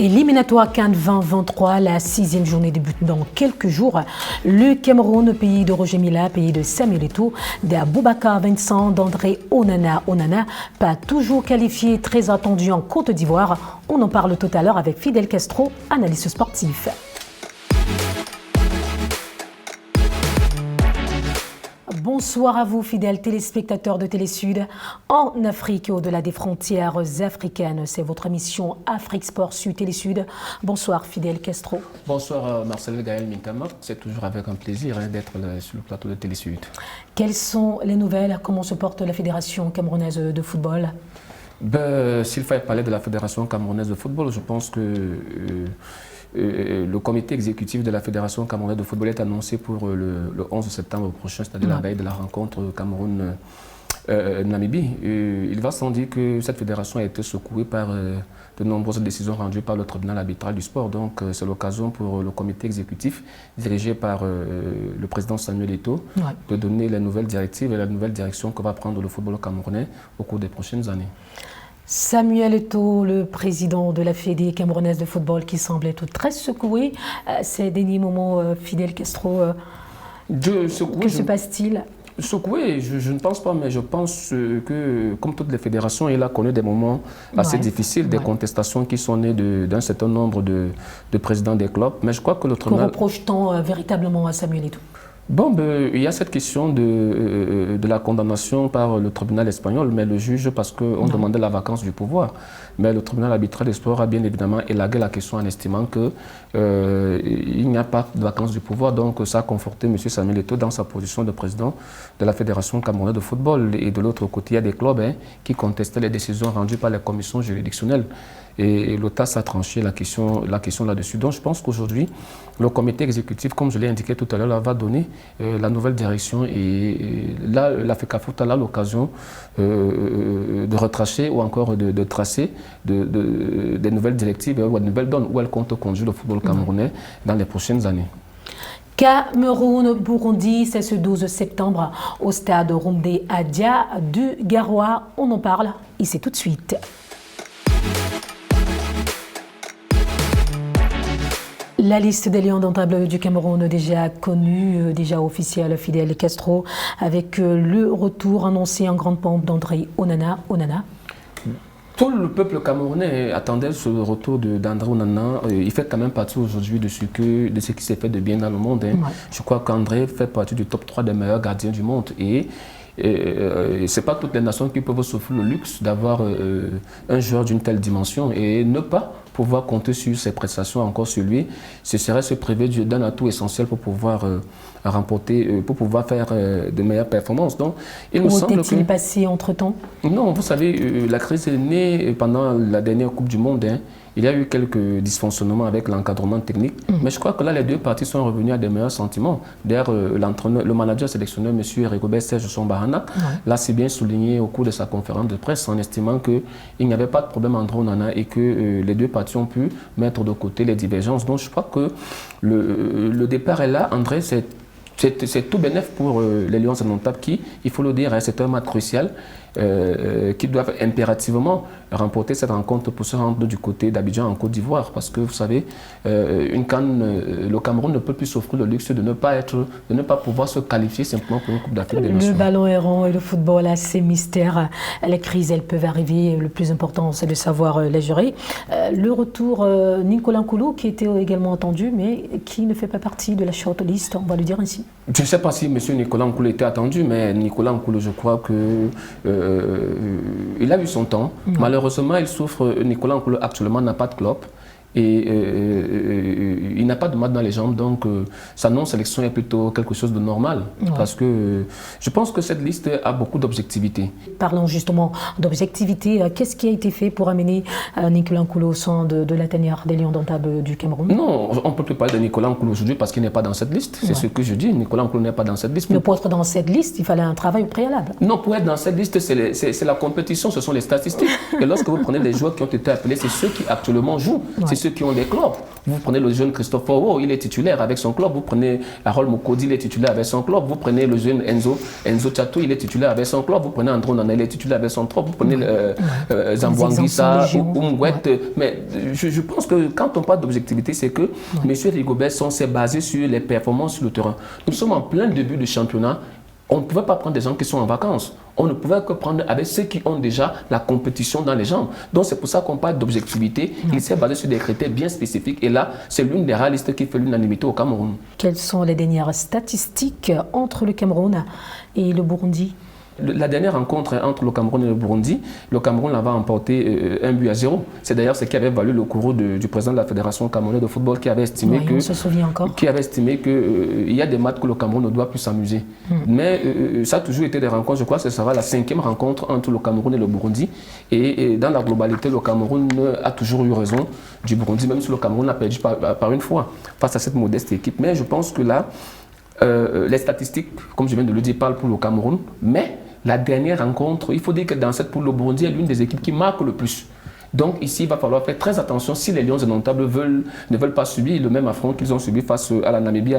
Éliminatoire CAN 2023, la 6e journée débute dans quelques jours. Le Cameroun, pays de Roger Mila, pays de Samuel Eto'o, d'Aboubacar Vincent, d'André Onana, pas toujours qualifié, très attendu en Côte d'Ivoire. On en parle tout à l'heure avec Fidel Castro, analyste sportif. Bonsoir à vous, fidèles téléspectateurs de Télésud. En Afrique et au-delà des frontières africaines, c'est votre émission Afrique Sport sur Télésud. Bonsoir, Fidel Castro. Bonsoir, Marcel Gaël Mintama. C'est toujours avec un plaisir d'être sur le plateau de Télésud. Quelles sont les nouvelles? Comment se porte la Fédération camerounaise de football? S'il fallait parler de la Fédération camerounaise de football, je pense que le comité exécutif de la Fédération camerounaise de football est annoncé pour le 11 septembre prochain, c'est-à-dire la veille de la rencontre Cameroun-Namibie. Il va sans dire que cette fédération a été secouée par de nombreuses décisions rendues par le tribunal arbitral du sport. Donc c'est l'occasion pour le comité exécutif, dirigé par le président Samuel Eto'o, de donner les nouvelles directives et la nouvelle direction que va prendre le football camerounais au cours des prochaines années. Samuel Eto'o, le président de la Fédé camerounaise de football, qui semble être très secoué. Ces derniers moments, Fidel Castro, que se passe-t-il? Secoué, je ne pense pas, mais je pense que, comme toutes les fédérations, il a connu des moments assez difficiles, des contestations qui sont nées d'un certain nombre de présidents des clubs. Mais je crois que le tribunal... reproche-t-on véritablement à Samuel Eto'o? Il y a cette question de la condamnation par le tribunal espagnol, mais le juge, parce qu'on demandait la vacance du pouvoir. Mais le tribunal arbitral des sports a bien évidemment élagué la question en estimant qu'il n'y a pas de vacance du pouvoir. Donc ça a conforté M. Samuel Eto'o dans sa position de président de la Fédération camerounaise de football. Et de l'autre côté, il y a des clubs qui contestaient les décisions rendues par les commissions juridictionnelles. Et l'OTAS a tranché la question là-dessus. Donc je pense qu'aujourd'hui, le comité exécutif, comme je l'ai indiqué tout à l'heure, va donner la nouvelle direction. Et là, la FECAFOOT a l'occasion de retracer ou encore de tracer des nouvelles directives ou des nouvelles donnes où elle compte conduire le football camerounais dans les prochaines années. Cameroun-Burundi, c'est ce 12 septembre au stade Roumdé Adia du Garoua. On en parle ici tout de suite. La liste des lions indomptables du Cameroun déjà connue, déjà officielle, Fidel Castro, avec le retour annoncé en grande pompe d'André Onana. Tout le peuple camerounais attendait ce retour d'André Onana. Il fait quand même partie aujourd'hui de ce qui s'est fait de bien dans le monde. Je crois qu'André fait partie du top 3 des meilleurs gardiens du monde. Et ce n'est pas toutes les nations qui peuvent s'offrir le luxe d'avoir un joueur d'une telle dimension et ne pas pouvoir compter sur ses prestations encore sur lui. Ce serait se priver d'un atout essentiel pour pouvoir remporter, pour pouvoir faire de meilleures performances. Donc, il me semble que... passé entre-temps? Non, vous savez, la crise est née pendant la dernière Coupe du Monde. Il y a eu quelques dysfonctionnements avec l'encadrement technique, mais je crois que là, les deux parties sont revenues à des meilleurs sentiments. D'ailleurs, le manager sélectionneur, M. Rigobert Serge Sombahana, l'a si bien souligné au cours de sa conférence de presse en estimant qu'il n'y avait pas de problème entre Onana et que les deux parties ont pu mettre de côté les divergences. Donc je crois que le départ est là. André, c'est tout bénef pour les Lions indomptables qui, il faut le dire, c'est un match crucial qui doivent impérativement remporter cette rencontre pour se rendre du côté d'Abidjan en Côte d'Ivoire. Parce que vous savez, le Cameroun ne peut plus s'offrir le luxe de ne pas pouvoir se qualifier simplement pour une Coupe d'Afrique des Nations. Le ballon errant et le football, c'est mystère. Les crises, elles peuvent arriver. Le plus important, c'est de savoir les gérer. Le retour, Nicolas Nkoulou, qui était également attendu, mais qui ne fait pas partie de la shortlist, on va le dire ainsi. Je ne sais pas si M. Nicolas Nkoulou était attendu, mais Nicolas Nkoulou, je crois que il a eu son temps. Malheureusement, il souffre. Nicolas Nkoulou actuellement n'a pas de club. Et il n'a pas de mal dans les jambes, donc sa non-sélection est plutôt quelque chose de normal. Parce que je pense que cette liste a beaucoup d'objectivité. Parlons justement d'objectivité. Qu'est-ce qui a été fait pour amener Nicolas Nkoulou au sein de la tanière des Lions indomptables du Cameroun? Non, on ne peut plus parler de Nicolas Nkoulou aujourd'hui parce qu'il n'est pas dans cette liste. C'est ce que je dis. Nicolas Nkoulou n'est pas dans cette liste. Mais pour être dans cette liste, il fallait un travail au préalable. Non, pour être dans cette liste, c'est la compétition, ce sont les statistiques. Et lorsque vous prenez les joueurs qui ont été appelés, c'est ceux qui actuellement jouent. C'est ceux qui ont des clubs. Vous prenez le jeune Christophe Owo, il est titulaire avec son club. Vous prenez Harold Mokodi, il est titulaire avec son club. Vous prenez le jeune Enzo Tchatou, il est titulaire avec son club. Vous prenez Andro Nana, il est titulaire avec son club. Vous prenez Zambouanguissa ou Mouette. Mais je pense que quand on parle d'objectivité, c'est que M. Rigobert s'est basé sur les performances sur le terrain. Nous sommes en plein début de championnat. On ne pouvait pas prendre des gens qui sont en vacances. On ne pouvait que prendre avec ceux qui ont déjà la compétition dans les jambes. Donc c'est pour ça qu'on parle d'objectivité. Il s'est basé sur des critères bien spécifiques. Et là, c'est l'une des rares listes qui fait l'unanimité au Cameroun. Quelles sont les dernières statistiques entre le Cameroun et le Burundi? La dernière rencontre entre le Cameroun et le Burundi, le Cameroun avait emporté 1-0. C'est d'ailleurs ce qui avait valu le courroux du président de la Fédération camerounaise de football qui avait estimé on se souvient encore. Qu'il y a des matchs que le Cameroun ne doit plus s'amuser. Mais ça a toujours été des rencontres. Je crois que ce sera la 5e rencontre entre le Cameroun et le Burundi. Et dans la globalité, le Cameroun a toujours eu raison du Burundi, même si le Cameroun a perdu par une fois face à cette modeste équipe. Mais je pense que là, les statistiques, comme je viens de le dire, parlent pour le Cameroun. Mais la dernière rencontre, il faut dire que dans cette poule, le Burundi est l'une des équipes qui marque le plus. Donc ici, il va falloir faire très attention si les Lions indomptables ne veulent pas subir le même affront qu'ils ont subi face à la Namibie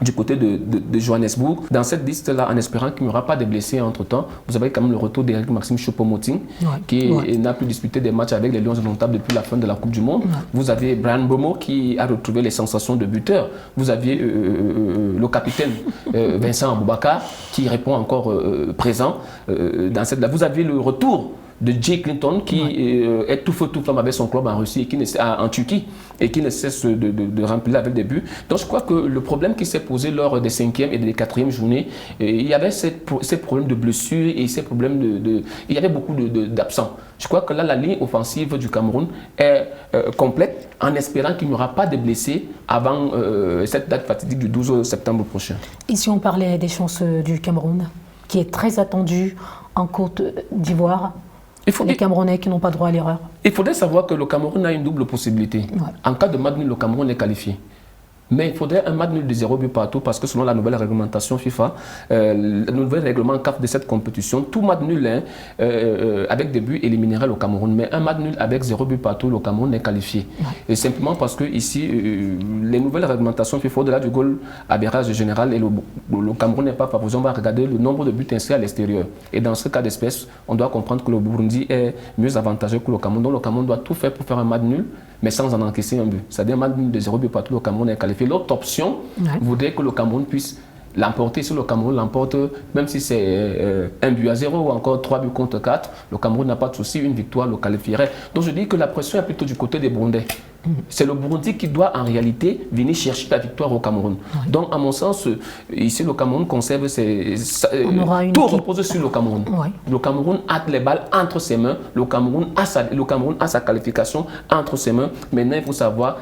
du côté de Johannesburg. Dans cette liste-là, en espérant qu'il n'y aura pas de blessés entre-temps, vous avez quand même le retour d'Eric Maxime Choupo-Moting, qui n'a plus disputé des matchs avec les Lions indomptables depuis la fin de la Coupe du Monde. Vous avez Brian Bomo qui a retrouvé les sensations de buteur. Vous aviez le capitaine Vincent Aboubakar qui répond encore présent dans cette. Vous avez le retour de Jay Clinton qui est tout feu tout flamme avec son club en Russie et qui en Turquie et qui ne cesse de remplir avec des buts. Donc je crois que le problème qui s'est posé lors des 5e et des 4e journées, il y avait ces problèmes de blessures et ces problèmes il y avait beaucoup d'absents. Je crois que là, la ligne offensive du Cameroun est complète en espérant qu'il n'y aura pas de blessés avant cette date fatidique du 12 septembre prochain. Et si on parlait des chances du Cameroun, qui est très attendu en Côte d'Ivoire, les Camerounais qui n'ont pas droit à l'erreur. Il faudrait savoir que le Cameroun a une double possibilité. En cas de match nul, le Cameroun est qualifié. Mais il faudrait un match nul de 0 but partout parce que selon la nouvelle réglementation FIFA, le nouvel règlement CAF de cette compétition, tout match nul avec des buts éliminerait le Cameroun. Mais un match nul avec 0 but partout, le Cameroun est qualifié. Et simplement parce que ici, les nouvelles réglementations FIFA, au-delà du goal average général, et le Cameroun n'est pas favorisé, on va regarder le nombre de buts inscrits à l'extérieur. Et dans ce cas d'espèce, on doit comprendre que le Burundi est mieux avantageux que le Cameroun. Donc le Cameroun doit tout faire pour faire un match nul, mais sans en encaisser un but. C'est-à-dire un match nul de 0 but partout, le Cameroun est qualifié. L'autre option voudrait que le Cameroun puisse l'emporter. Si le Cameroun l'emporte, même si c'est 1-0 ou encore 3 buts contre 4, le Cameroun n'a pas de souci, une victoire le qualifierait. Donc je dis que la pression est plutôt du côté des Burundais. C'est le Burundi qui doit en réalité venir chercher la victoire au Cameroun. Donc à mon sens, ici le Cameroun conserve tout repose sur le Cameroun. Le Cameroun a les balles entre ses mains, le Cameroun a sa qualification entre ses mains. Maintenant il faut savoir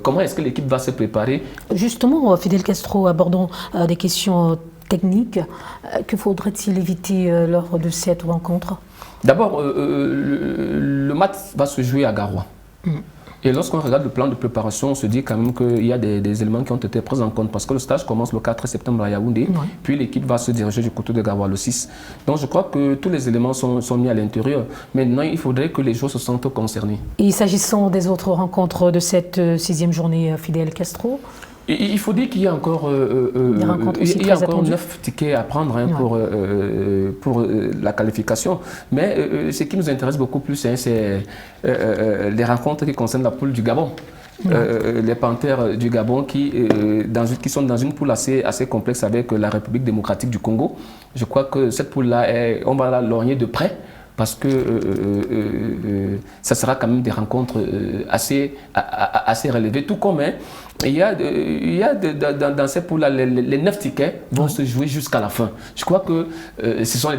comment est-ce que l'équipe va se préparer. Justement, Fidel Castro, abordons des questions techniques. Que faudrait-il éviter lors de cette rencontre? D'abord, le match va se jouer à Garoua. Et lorsqu'on regarde le plan de préparation, on se dit quand même qu'il y a des éléments qui ont été pris en compte parce que le stage commence le 4 septembre à Yaoundé, puis l'équipe va se diriger du côté de Garoua le 6. Donc je crois que tous les éléments sont mis à l'intérieur. Maintenant, il faudrait que les joueurs se sentent concernés. Et s'agissant des autres rencontres de cette 6e journée, Fidel Castro? Il faut dire qu'il y a encore, 9 tickets à prendre pour la qualification. Mais ce qui nous intéresse beaucoup plus, c'est les rencontres qui concernent la poule du Gabon. Les Panthères du Gabon qui sont dans une poule assez complexe avec la République démocratique du Congo. Je crois que cette poule-là, on va la lorgner de près. Parce que ça sera quand même des rencontres assez relevées. Tout comme il y a dans cette poule-là, les 9 tickets vont se jouer jusqu'à la fin. Je crois que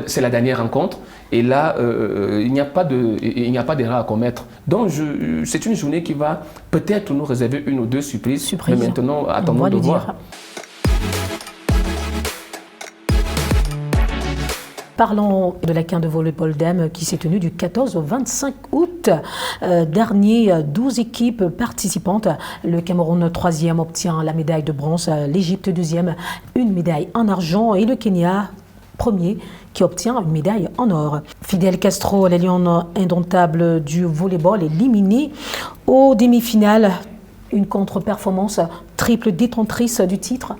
c'est la dernière rencontre. Et là, il n'y a pas d'erreur à commettre. Donc, c'est une journée qui va peut-être nous réserver une ou deux surprises. Mais maintenant, attendons de voir. Parlons de la CAN de volleyball dames qui s'est tenue du 14 au 25 août dernier. 12 équipes participantes. Le Cameroun 3e obtient la médaille de bronze, l'Égypte 2e une médaille en argent et le Kenya premier qui obtient une médaille en or. Fidel Castro, les Lions indomptables du volleyball, éliminés aux demi-finales. Une contre-performance triple détentrice du titre.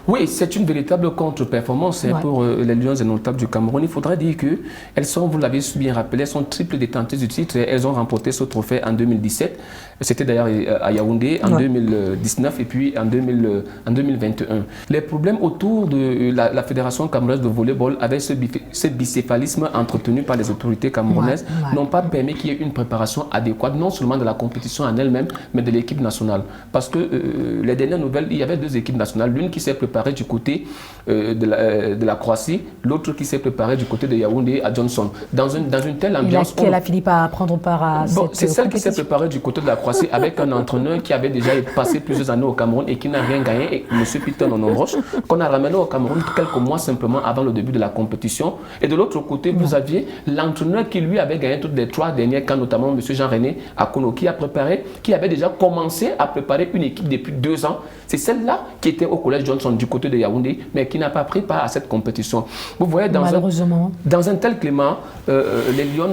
Oui, c'est une véritable contre-performance pour les Lions indomptables du Cameroun. Il faudrait dire qu'elles sont, vous l'avez bien rappelé, elles sont triple détentrices du titre. Elles ont remporté ce trophée en 2017. C'était d'ailleurs à Yaoundé en 2019 et puis en 2021. Les problèmes autour de la Fédération camerounaise de volleyball avec ce bicéphalisme entretenu par les autorités camerounaises n'ont pas permis qu'il y ait une préparation adéquate, non seulement de la compétition en elle-même, mais de l'équipe nationale. Parce que les dernières nouvelles, il y avait deux équipes nationales, l'une qui s'est préparée du côté de la Croatie, l'autre qui s'est préparée du côté de Yaoundé à Johnson. Dans une telle ambiance... Elle a fini par prendre part à cette c'est celle qui s'est préparée du côté de la Croatie avec un entraîneur qui avait déjà passé plusieurs années au Cameroun et qui n'a rien gagné, et M. Peter Nonomroche, qu'on a ramené au Cameroun quelques mois simplement avant le début de la compétition. Et de l'autre côté, vous aviez l'entraîneur qui lui avait gagné toutes les 3 dernières camps, notamment M. Jean-René Akono, qui avait déjà commencé à préparer une équipe depuis 2 ans. C'est celle-là qui était au collège Johnson du côté de Yaoundé, mais qui n'a pas pris part à cette compétition. Vous voyez, dans un tel climat, les Lions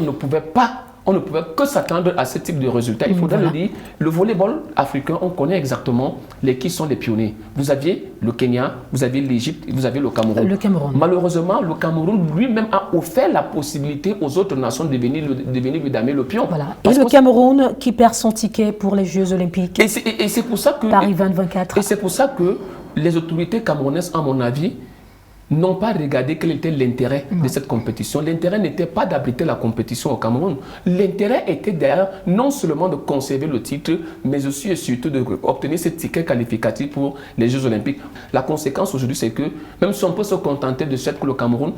on ne pouvait que s'attendre à ce type de résultats. Il faudrait le dire, le volleyball africain, on connaît exactement qui sont les pionniers. Vous aviez le Kenya, vous aviez l'Égypte et vous aviez le Cameroun. Malheureusement, le Cameroun lui-même a offert la possibilité aux autres nations de venir lui damer le pion. Et le Cameroun qui perd son ticket pour les Jeux Olympiques. Et c'est pour ça que... Paris 2024. Et c'est pour ça que les autorités camerounaises, à mon avis, n'ont pas regardé quel était l'intérêt de cette compétition. L'intérêt n'était pas d'abriter la compétition au Cameroun. L'intérêt était d'ailleurs non seulement de conserver le titre, mais aussi et surtout d'obtenir ce ticket qualificatif pour les Jeux Olympiques. La conséquence aujourd'hui, c'est que même si on peut se contenter de ce que le Cameroun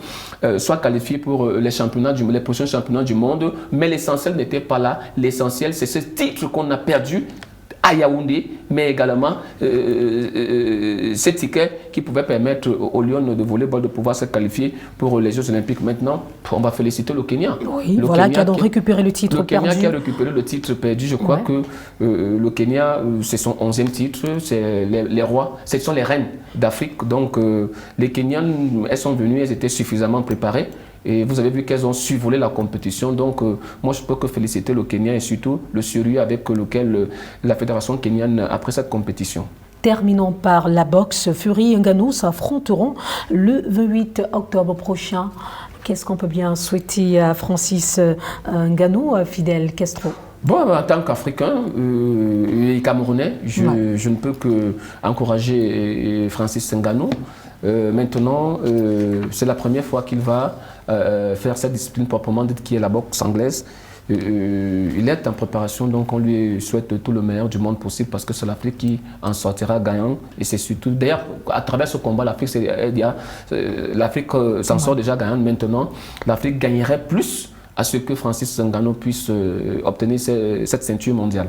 soit qualifié pour les prochains championnats du monde, mais l'essentiel n'était pas là. L'essentiel, c'est ce titre qu'on a perdu à Yaoundé, mais également ce ticket qui pouvait permettre aux Lions de volleyball de pouvoir se qualifier pour les Jeux Olympiques. Maintenant, on va féliciter le Kenya. Oui, le Kenya qui a donc récupéré le titre perdu. Le Kenya qui a récupéré le titre perdu. Je crois que le Kenya, c'est son 11e titre. C'est les rois, ce sont les reines d'Afrique. Donc, les Kenyans, elles sont venues, elles étaient suffisamment préparées. Et vous avez vu qu'elles ont survolé la compétition. Donc, moi, je peux que féliciter le Kenya et surtout le sérieux avec lequel la fédération kenyane a pris cette compétition. Terminons par la boxe. Fury et Ngannou s'affronteront le 28 octobre prochain. Qu'est-ce qu'on peut bien souhaiter à Francis Ngannou, Fidel Castro? Bon, en tant qu'Africain et Camerounais, je ne peux qu'encourager Francis Ngannou. Maintenant, c'est la première fois qu'il va faire cette discipline proprement dite qui est la boxe anglaise. Il est en préparation, donc on lui souhaite tout le meilleur du monde possible parce que c'est l'Afrique qui en sortira gagnant. Et c'est surtout, d'ailleurs, à travers ce combat, l'Afrique s'en sort déjà gagnante. Maintenant, l'Afrique gagnerait plus à ce que Francis Ngannou puisse obtenir cette ceinture mondiale.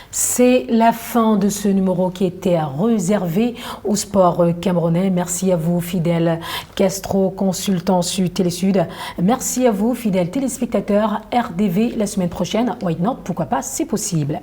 C'est la fin de ce numéro qui était réservé au sport camerounais. Merci à vous, Fidel Castro, consultant sur Télésud. Merci à vous, fidèles téléspectateurs RDV. La semaine prochaine, why not, pourquoi pas, c'est possible.